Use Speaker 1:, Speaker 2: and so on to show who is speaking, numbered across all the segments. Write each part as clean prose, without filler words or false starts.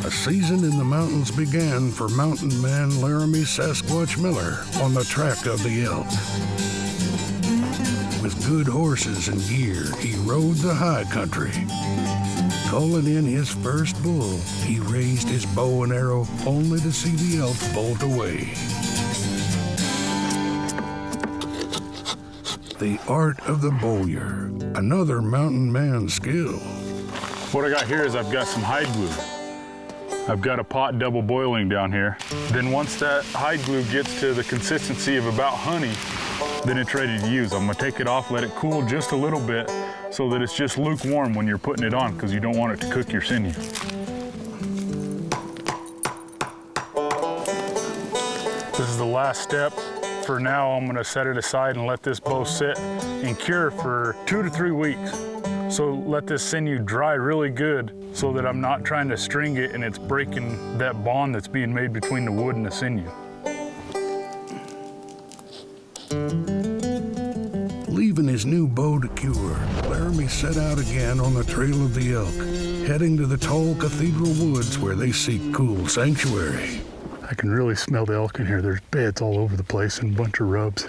Speaker 1: A season in the mountains began for mountain man Laramie Sasquatch Miller on the track of the elk. With good horses and gear, he rode the high country. Calling in his first bull, he raised his bow and arrow only to see the elk bolt away. The art of the bowyer, another mountain man's skill.
Speaker 2: What I got here is I've got some hide glue. I've got a pot double boiling down here. Then once that hide glue gets to the consistency of about honey, then it's ready to use. I'm gonna take it off, let it cool just a little bit so that it's just lukewarm when you're putting it on, because you don't want it to cook your sinew. This is the last step. For now, I'm gonna set it aside and let this bow sit and cure for 2 to 3 weeks. So let this sinew dry really good so that I'm not trying to string it and it's breaking that bond that's being made between the wood and the sinew.
Speaker 1: Leaving his new bow to cure, Laramie set out again on the trail of the elk, heading to the tall cathedral woods where they seek cool sanctuary.
Speaker 2: I can really smell the elk in here. There's beds all over the place and a bunch of rubs.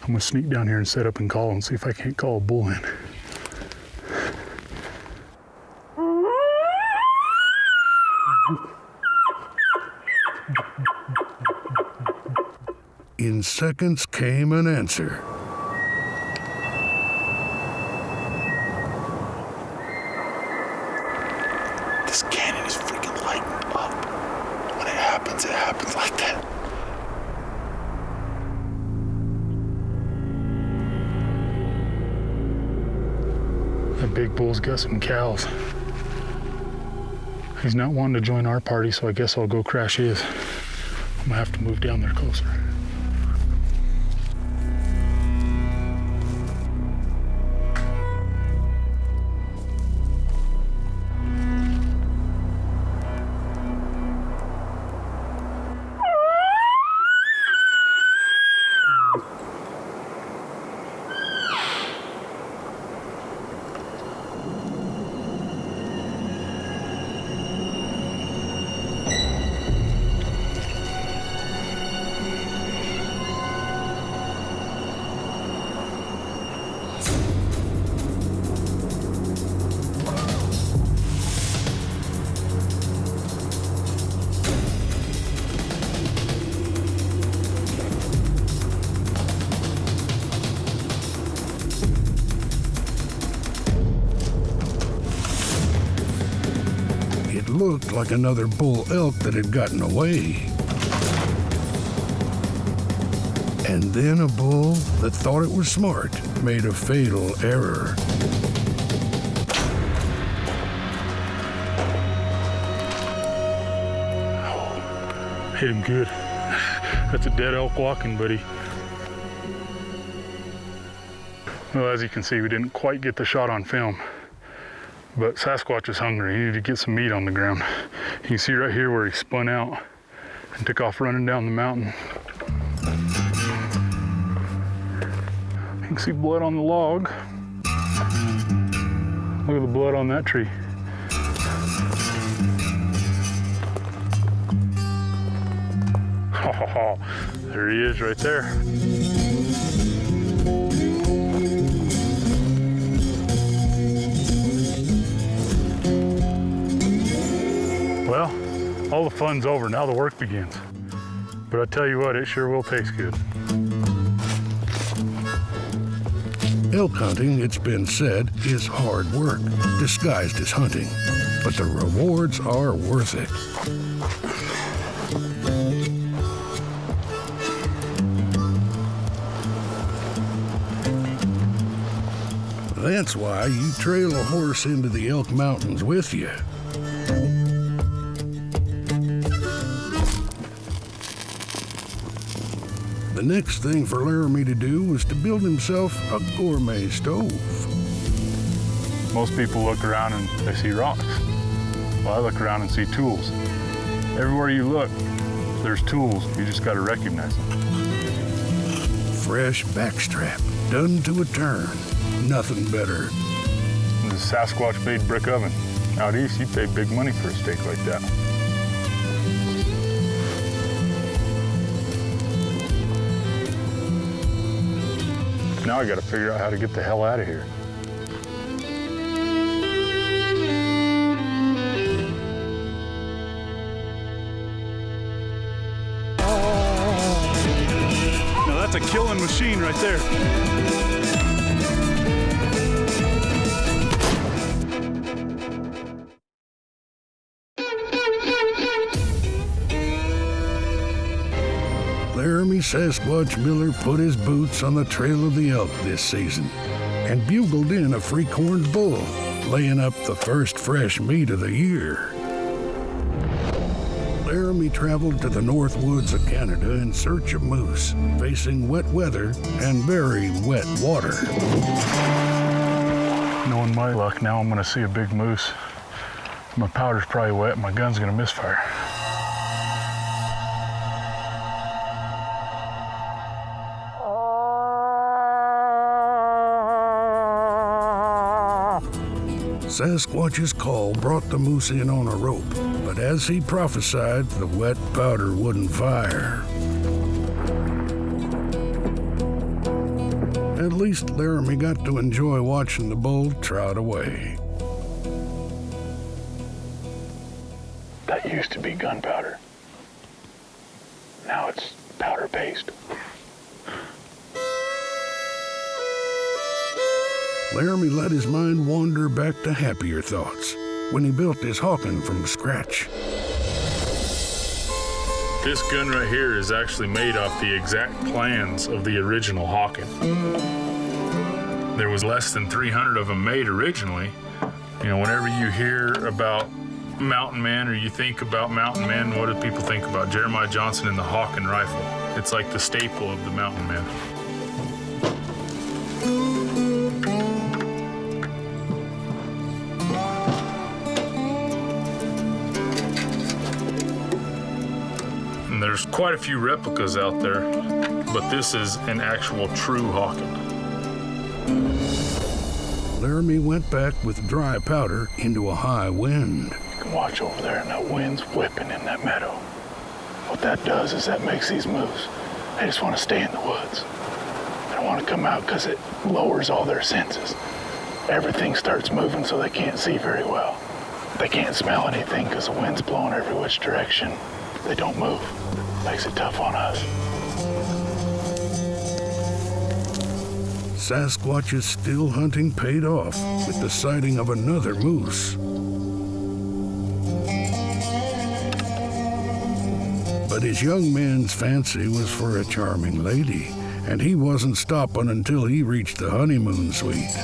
Speaker 2: I'm gonna sneak down here and set up and call and see if I can't call a bull in.
Speaker 1: In seconds came an answer.
Speaker 3: This cannon is freaking lighting up. When it happens like that.
Speaker 2: That big bull's got some cows. He's not wanting to join our party, so I guess I'll go crash his. I'm gonna have to move down there closer.
Speaker 1: Looked like another bull elk that had gotten away. And then a bull that thought it was smart made a fatal error.
Speaker 2: Oh, hit him good. That's a dead elk walking, buddy. Well, as you can see, we didn't quite get the shot on film. But Sasquatch is hungry. He needed to get some meat on the ground. You can see right here where he spun out and took off running down the mountain. You can see blood on the log. Look at the blood on that tree. Oh, there he is right there. Well, all the fun's over, now the work begins. But I tell you what, it sure will taste good.
Speaker 1: Elk hunting, it's been said, is hard work, disguised as hunting. But the rewards are worth it. That's why you trail a horse into the elk mountains with you. The next thing for Laramie to do was to build himself a gourmet stove.
Speaker 2: Most people look around and they see rocks. Well, I look around and see tools. Everywhere you look, there's tools. You just got to recognize them.
Speaker 1: Fresh backstrap, done to a turn. Nothing better.
Speaker 2: This is a Sasquatch made brick oven. Out east, you pay big money for a steak like that. Now I gotta figure out how to get the hell out of here. Now that's a killing machine right there.
Speaker 1: Laramie Sasquatch Miller put his boots on the trail of the elk this season and bugled in a freak-horned bull, laying up the first fresh meat of the year. Laramie traveled to the north woods of Canada in search of moose, facing wet weather and very wet water.
Speaker 2: Knowing my luck, now I'm gonna see a big moose. My powder's probably wet, my gun's gonna misfire.
Speaker 1: Sasquatch's call brought the moose in on a rope, but as he prophesied, the wet powder wouldn't fire. At least Laramie got to enjoy watching the bull trot away.
Speaker 2: That used to be gunpowder. Now it's powder paste.
Speaker 1: Laramie let his mind wander back to happier thoughts when he built his Hawken from scratch.
Speaker 2: This gun right here is actually made off the exact plans of the original Hawken. There was less than 300 of them made originally. You know, whenever you hear about mountain men or you think about mountain men, what do people think about? Jeremiah Johnson and the Hawken rifle. It's like the staple of the mountain men. And there's quite a few replicas out there, but this is an actual true Hawken.
Speaker 1: Laramie went back with dry powder into a high wind.
Speaker 2: You can watch over there and that wind's whipping in that meadow. What that does is that makes these moose, they just want to stay in the woods. They don't want to come out because it lowers all their senses. Everything starts moving so they can't see very well. They can't smell anything because the wind's blowing every which direction. They don't move. Makes it tough on us.
Speaker 1: Sasquatch's still hunting paid off with the sighting of another moose. But his young man's fancy was for a charming lady, and he wasn't stopping until he reached the honeymoon suite.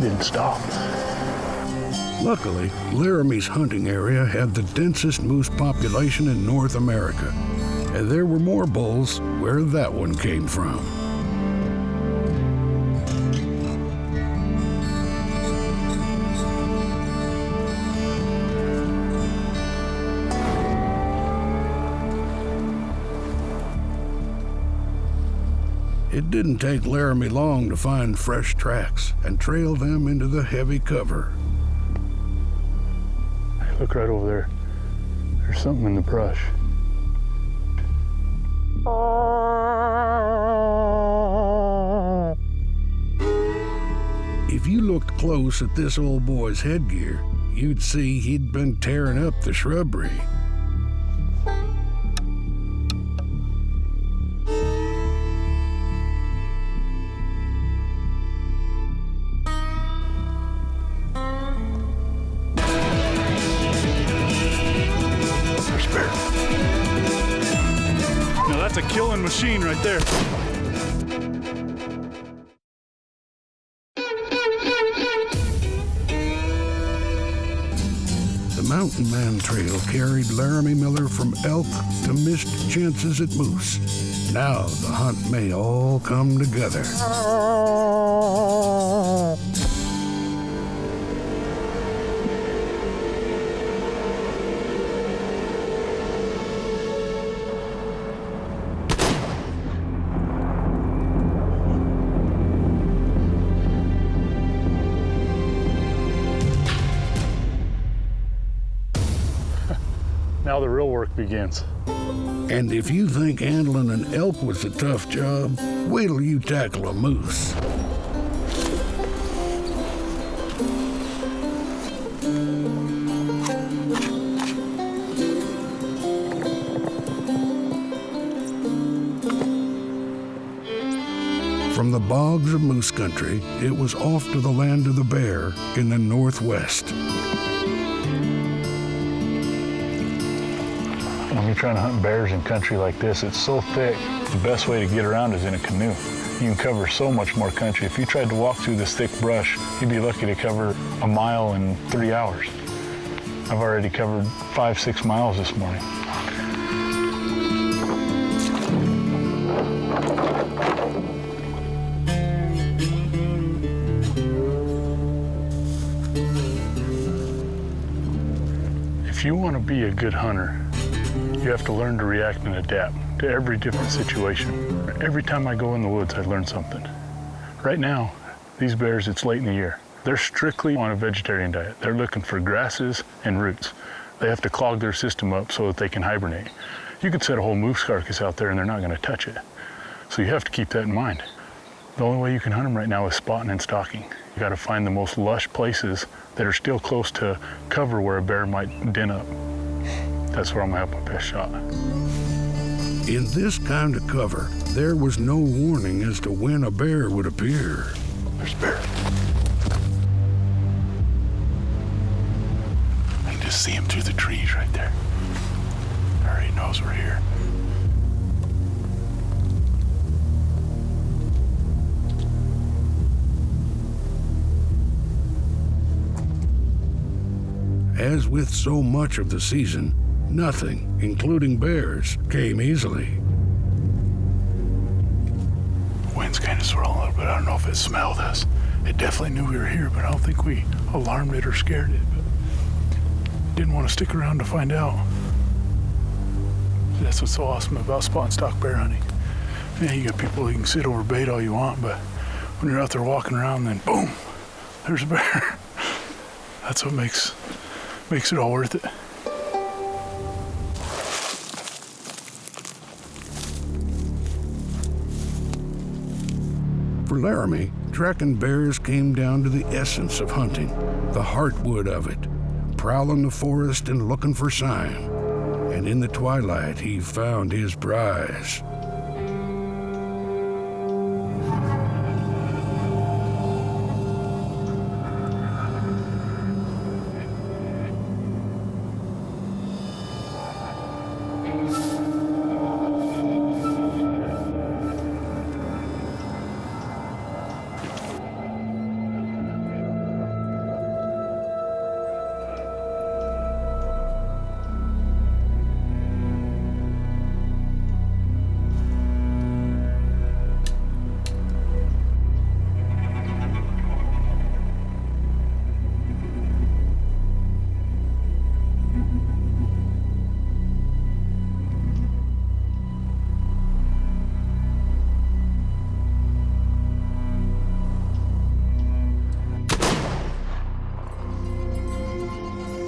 Speaker 2: Didn't stop.
Speaker 1: Luckily, Laramie's hunting area had the densest moose population in North America, and there were more bulls where that one came from. It didn't take Laramie long to find fresh tracks and trail them into the heavy cover.
Speaker 2: Hey, look right over there. There's something in the brush.
Speaker 1: If you looked close at this old boy's headgear, you'd see he'd been tearing up the shrubbery.
Speaker 2: Now that's a killing machine right there.
Speaker 1: The Mountain Man Trail carried Laramie Miller from elk to missed chances at moose. Now the hunt may all come together.
Speaker 2: Now the real work begins.
Speaker 1: And if you think handling an elk was a tough job, wait till you tackle a moose. From the bogs of moose country, it was off to the land of the bear in the northwest.
Speaker 2: When you're trying to hunt bears in country like this, it's so thick, the best way to get around is in a canoe. You can cover so much more country. If you tried to walk through this thick brush, you'd be lucky to cover a mile in 3 hours. I've already covered 5-6 miles this morning. If you want to be a good hunter, you have to learn to react and adapt to every different situation. Every time I go in the woods, I learn something. Right now, these bears, it's late in the year. They're strictly on a vegetarian diet. They're looking for grasses and roots. They have to clog their system up so that they can hibernate. You could set a whole moose carcass out there and they're not going to touch it. So you have to keep that in mind. The only way you can hunt them right now is spotting and stalking. You got to find the most lush places that are still close to cover where a bear might den up. That's where I'm gonna have my best shot.
Speaker 1: In this kind of cover, there was no warning as to when a bear would appear.
Speaker 3: There's a bear. I can just see him through the trees right there. He already knows we're here.
Speaker 1: As with so much of the season, nothing, including bears, came easily.
Speaker 3: Wind's kind of swirling a little bit. I don't know if it smelled us. It definitely knew we were here, but I don't think we alarmed it or scared it. But didn't want to stick around to find out. That's what's so awesome about spot and stalk bear hunting. Yeah, you got people who can sit over bait all you want, but when you're out there walking around, then boom, there's a bear. That's what makes it all worth it.
Speaker 1: For Laramie, tracking bears came down to the essence of hunting, the heartwood of it, prowling the forest and looking for sign. And in the twilight, he found his prize.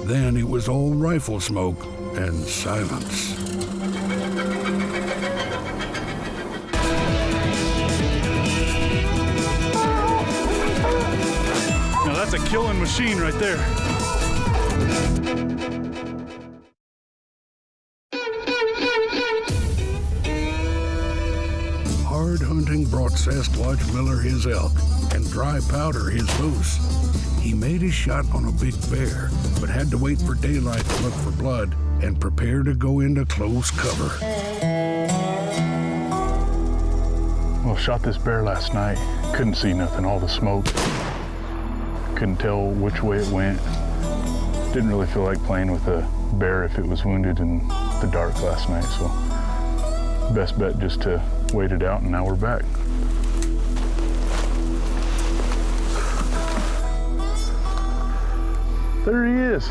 Speaker 1: Then it was all rifle smoke and silence.
Speaker 2: Now that's a killing machine right there.
Speaker 1: Hard hunting brought Sasquatch Miller his elk and dry powder his moose. He made his shot on a big bear, but had to wait for daylight to look for blood and prepare to go into close cover.
Speaker 2: Well, shot this bear last night. Couldn't see nothing, all the smoke. Couldn't tell which way it went. Didn't really feel like playing with a bear if it was wounded in the dark last night, so best bet just to wait it out, and now we're back. There he is.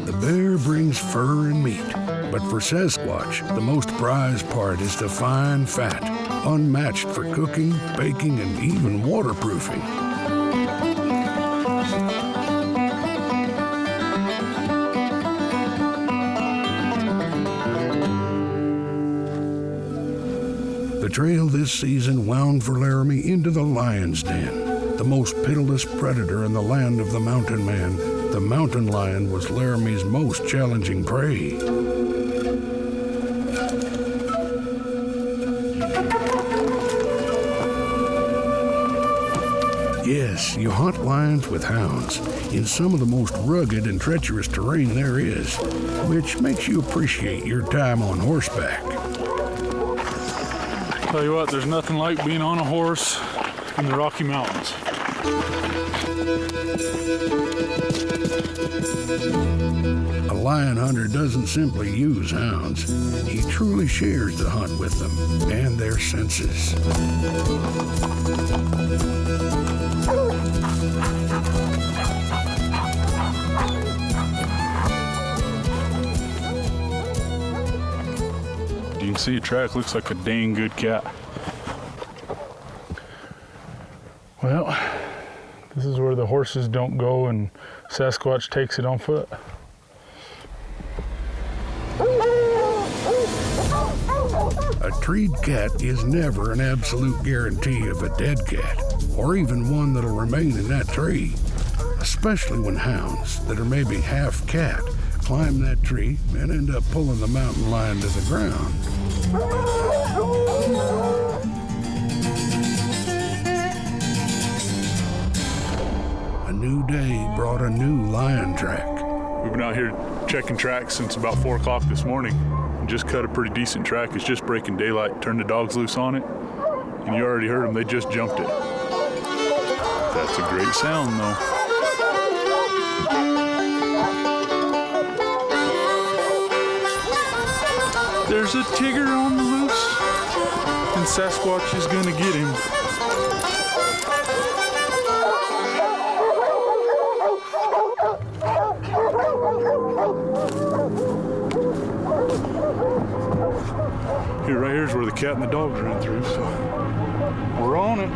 Speaker 1: The bear brings fur and meat, But for Sasquatch, the most prized part is the fine fat, unmatched for cooking, baking, and even waterproofing. The trail this season wound for Laramie into the lion's den, the most pitiless predator in the land of the mountain man. The mountain lion was Laramie's most challenging prey. Yes, you hunt lions with hounds in some of the most rugged and treacherous terrain there is, which makes you appreciate your time on horseback.
Speaker 3: Tell you what, there's nothing like being on a horse in the Rocky Mountains.
Speaker 1: A lion hunter doesn't simply use hounds. He truly shares the hunt with them and their senses.
Speaker 2: You can see a track, looks like a dang good cat.
Speaker 3: Well, this is where the horses don't go and Sasquatch takes it on foot.
Speaker 1: A treed cat is never an absolute guarantee of a dead cat, or even one that'll remain in that tree, especially when hounds that are maybe half cat climb that tree and end up pulling the mountain lion to the ground. A new day brought a new lion track.
Speaker 2: We've been out here checking tracks since about 4 o'clock this morning. Just cut a pretty decent track. It's just breaking daylight. Turned the dogs loose on it. And you already heard them, they just jumped it. That's a great sound though. There's a Tigger on the loose, and Sasquatch is gonna get him. Here, right here's where the cat and the dogs ran through, so we're on it.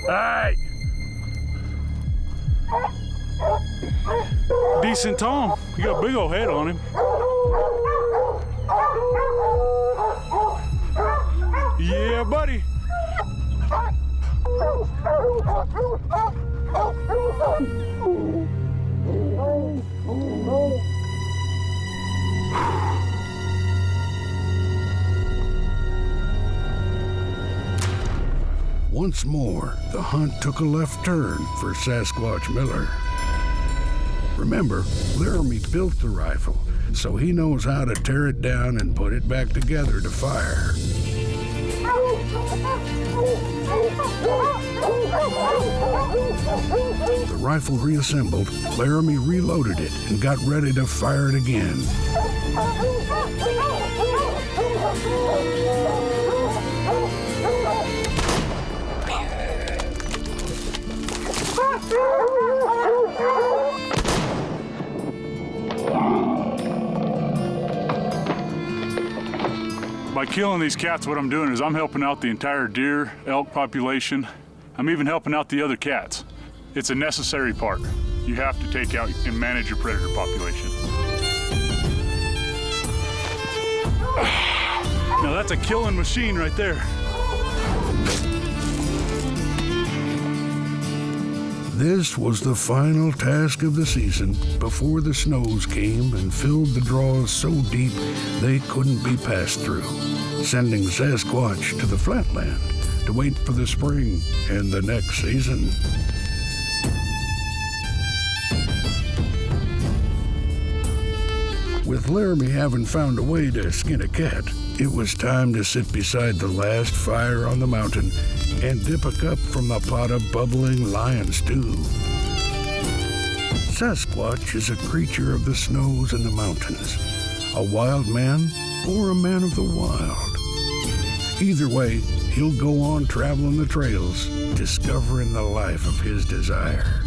Speaker 2: Hey! Decent Tom. You got a big old head on him. Yeah, buddy.
Speaker 1: Once more, the hunt took a left turn for Sasquatch Miller. Remember, Laramie built the rifle, so he knows how to tear it down and put it back together to fire. The rifle reassembled, Laramie reloaded it and got ready to fire it again.
Speaker 2: By killing these cats, what I'm doing is I'm helping out the entire deer, elk population. I'm even helping out the other cats. It's a necessary part. You have to take out and manage your predator population. Now that's a killing machine right there.
Speaker 1: This was the final task of the season before the snows came and filled the draws so deep they couldn't be passed through, sending Sasquatch to the flatland to wait for the spring and the next season. With Laramie having found a way to skin a cat, it was time to sit beside the last fire on the mountain and dip a cup from the pot of bubbling lion stew. Sasquatch is a creature of the snows and the mountains, a wild man or a man of the wild. Either way, he'll go on traveling the trails, discovering the life of his desire.